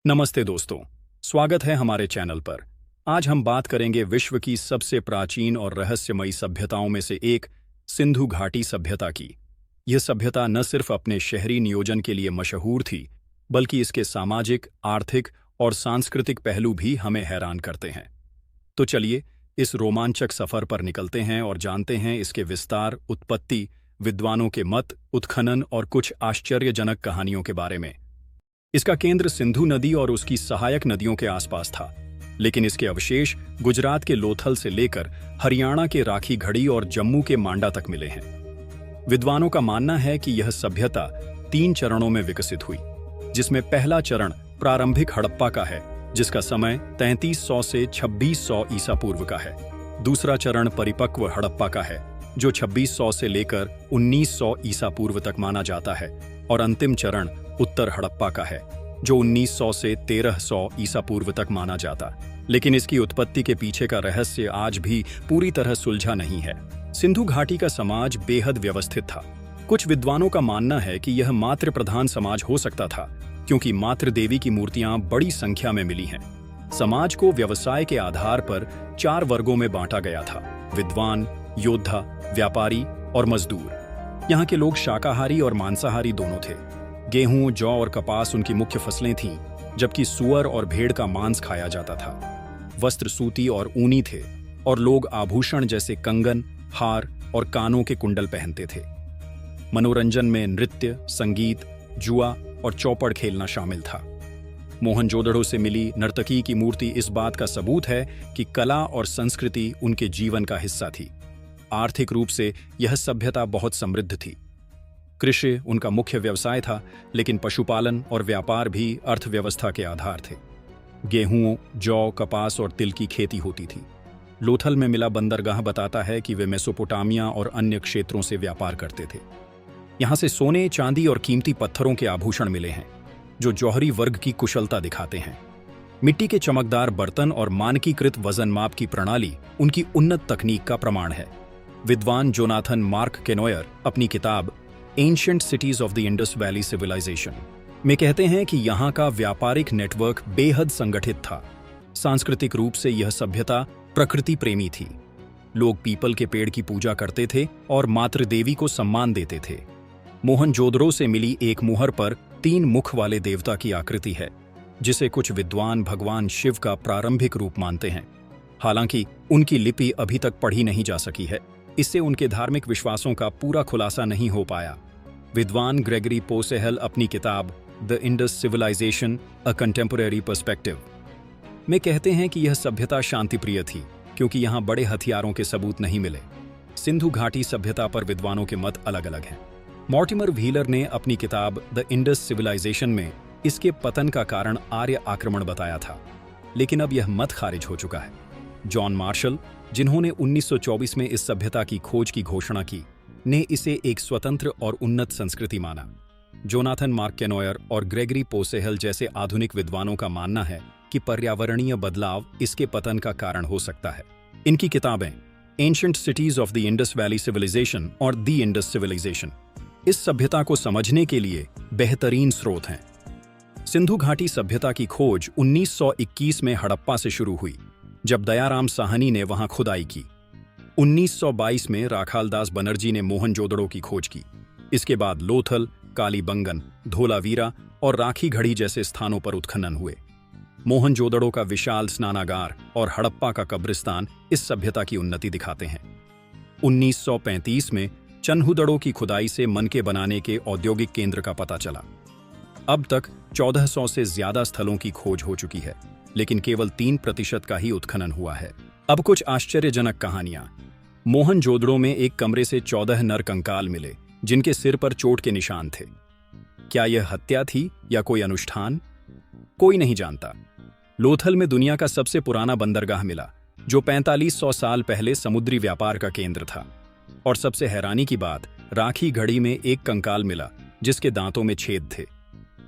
नमस्ते दोस्तों, स्वागत है हमारे चैनल पर। आज हम बात करेंगे विश्व की सबसे प्राचीन और रहस्यमयी सभ्यताओं में से एक सिंधु घाटी सभ्यता की। यह सभ्यता न सिर्फ अपने शहरी नियोजन के लिए मशहूर थी, बल्कि इसके सामाजिक, आर्थिक और सांस्कृतिक पहलू भी हमें हैरान करते हैं। तो चलिए इस रोमांचक सफर पर निकलते हैं और जानते हैं इसके विस्तार, उत्पत्ति, विद्वानों के मत, उत्खनन और कुछ आश्चर्यजनक कहानियों के बारे में। इसका केंद्र सिंधु नदी और उसकी सहायक नदियों के आसपास था, लेकिन इसके अवशेष गुजरात के लोथल से लेकर हरियाणा के राखी घड़ी और जम्मू के मांडा तक मिले हैं। विद्वानों का मानना है कि यह सभ्यता 3 चरणों में विकसित हुई, जिसमें पहला चरण प्रारंभिक हड़प्पा का है, जिसका समय 3300 से 2600 ईसा पूर्व का है। दूसरा चरण परिपक्व हड़प्पा का है, जो 2600 से लेकर 1900 ईसा पूर्व तक माना जाता है, और अंतिम चरण उत्तर हड़प्पा का है, जो 1900 से 1300 ईसा पूर्व तक माना जाता। लेकिन इसकी उत्पत्ति के पीछे का रहस्य आज भी पूरी तरह सुलझा नहीं है। सिंधु घाटी का समाज बेहद व्यवस्थित था। कुछ विद्वानों का मानना है कि यह मातृ प्रधान समाज हो सकता था, क्योंकि मातृ देवी की मूर्तियां बड़ी संख्या में मिली हैं। समाज को व्यवसाय के आधार पर 4 वर्गों में बांटा गया था: विद्वान, योद्धा, व्यापारी और मजदूर। यहाँ के लोग शाकाहारी और मांसाहारी दोनों थे। गेहूं, जौ और कपास उनकी मुख्य फसलें थीं, जबकि सुअर और भेड़ का मांस खाया जाता था। वस्त्र सूती और ऊनी थे, और लोग आभूषण जैसे कंगन, हार और कानों के कुंडल पहनते थे। मनोरंजन में नृत्य, संगीत, जुआ और चौपड़ खेलना शामिल था। मोहनजोदड़ो से मिली नर्तकी की मूर्ति इस बात का सबूत है कि कला और संस्कृति उनके जीवन का हिस्सा थी। आर्थिक रूप से यह सभ्यता बहुत समृद्ध थी। कृषि उनका मुख्य व्यवसाय था, लेकिन पशुपालन और व्यापार भी अर्थव्यवस्था के आधार थे। गेहूं, जौ, कपास और तिल की खेती होती थी। लोथल में मिला बंदरगाह बताता है कि वे मेसोपोटामिया और अन्य क्षेत्रों से व्यापार करते थे। यहाँ से सोने, चांदी और कीमती पत्थरों के आभूषण मिले हैं, जो जौहरी वर्ग की कुशलता दिखाते हैं। मिट्टी के चमकदार बर्तन और मानकीकृत वजन माप की प्रणाली उनकी उन्नत तकनीक का प्रमाण है। विद्वान जोनाथन मार्क केनोयर अपनी किताब ancient cities of the Indus valley civilisation में कहते हैं कि यहाँ का व्यापारिक नेटवर्क बेहद संगठित था। सांस्कृतिक रूप से यह सभ्यता प्रकृति प्रेमी थी। लोग पीपल के पेड़ की पूजा करते थे और मातृदेवी को सम्मान देते थे। मोहनजोदड़ो से मिली एक मुहर पर 3 मुख वाले देवता की आकृति है, जिसे कुछ विद्वान भगवान शिव का प्रारंभिक रूप मानते हैं। हालांकि उनकी लिपि अभी तक पढ़ी नहीं जा सकी है, इससे उनके धार्मिक विश्वासों का पूरा खुलासा नहीं हो पाया। विद्वान ग्रेगरी पोसेहल अपनी किताब the Indus civilisation a contemporary perspective में कहते हैं कि यह सभ्यता शांतिप्रिय थी, क्योंकि यहाँ बड़े हथियारों के सबूत नहीं मिले। सिंधु घाटी सभ्यता पर विद्वानों के मत अलग अलग हैं। मॉर्टिमर व्हीलर ने अपनी किताब द इंडस सिविलाइजेशन में इसके पतन का कारण आर्य आक्रमण बताया था, लेकिन अब यह मत खारिज हो चुका है। जॉन मार्शल, जिन्होंने 1924 में इस सभ्यता की खोज की घोषणा की, ने इसे एक स्वतंत्र और उन्नत संस्कृति माना। जोनाथन मार्क केनोयर और ग्रेगरी पोसेहल जैसे आधुनिक विद्वानों का मानना है कि पर्यावरणीय बदलाव इसके पतन का कारण हो सकता है। इनकी किताबें ancient cities of the Indus valley civilisation और द इंडस सिविलाइजेशन इस सभ्यता को समझने के लिए बेहतरीन स्रोत हैं। सिंधु घाटी सभ्यता की खोज 1921 में हड़प्पा से शुरू हुई, जब दयाराम साहनी ने वहां खुदाई की। 1922 में राखालदास बनर्जी ने मोहनजोदड़ो की खोज की। इसके बाद लोथल, कालीबंगन, धोलावीरा और राखी घड़ी जैसे स्थानों पर उत्खनन हुए। मोहनजोदड़ो का विशाल स्नानागार और हड़प्पा का कब्रिस्तान इस सभ्यता की उन्नति दिखाते हैं। 1935 में चन्हुदड़ो की खुदाई से मनके बनाने के औद्योगिक केंद्र का पता चला। अब तक 1400 से ज्यादा स्थलों की खोज हो चुकी है, लेकिन केवल 3% का ही उत्खनन हुआ है। अब कुछ आश्चर्यजनक कहानियां। मोहनजोदड़ो में एक कमरे से 14 नर कंकाल मिले, जिनके सिर पर चोट के निशान थे। क्या यह हत्या थी या कोई अनुष्ठान? कोई नहीं जानता। लोथल में दुनिया का सबसे पुराना बंदरगाह मिला, जो 4500 साल पहले समुद्री व्यापार का केंद्र था। और सबसे हैरानी की बात, राखी घड़ी में एक कंकाल मिला, जिसके दांतों में छेद थे,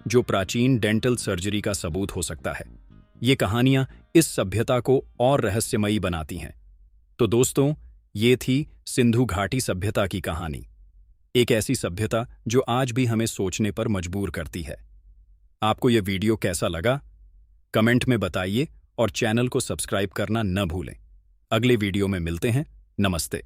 जो प्राचीन डेंटल सर्जरी का सबूत हो सकता है। ये कहानियां इस सभ्यता को और रहस्यमयी बनाती हैं। तो दोस्तों, ये थी सिंधु घाटी सभ्यता की कहानी। एक ऐसी सभ्यता जो आज भी हमें सोचने पर मजबूर करती है। आपको यह वीडियो कैसा लगा? कमेंट में बताइए और चैनल को सब्सक्राइब करना न भूलें। अगले वीडियो में मिलते हैं। नमस्ते।